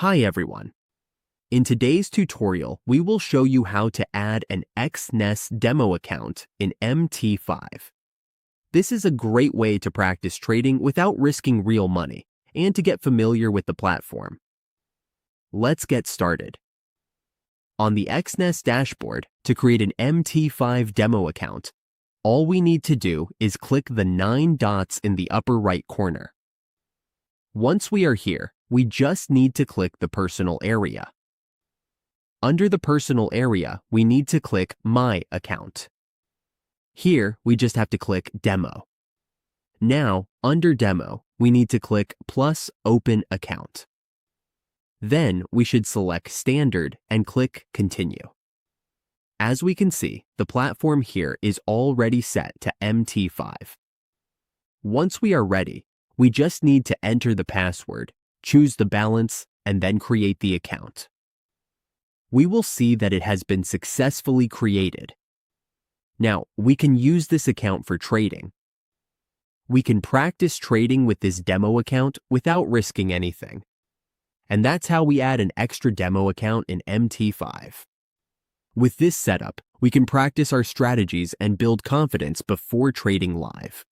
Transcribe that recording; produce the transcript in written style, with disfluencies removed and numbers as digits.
Hi everyone. In today's tutorial, we will show you how to add an Exness demo account in Mt5. This is a great way to practice trading without risking real money and to get familiar with the platform. Let's get started. On the Exness dashboard, to create an Mt5 demo account, all we need to do is click the 9 dots in the upper right corner. Once we are here, we just need to click the personal area. Under the personal area, we need to click My Account. Here, we just have to click Demo. Now, under Demo, we need to click plus Open Account. Then, we should select Standard and click Continue. As we can see, the platform here is already set to Mt5. Once we are ready, we just need to enter the password, choose the balance, and then create the account. We will see that it has been successfully created. Now, we can use this account for trading. We can practice trading with this demo account without risking anything. And that's how we add an extra demo account in Mt5. With this setup, we can practice our strategies and build confidence before trading live.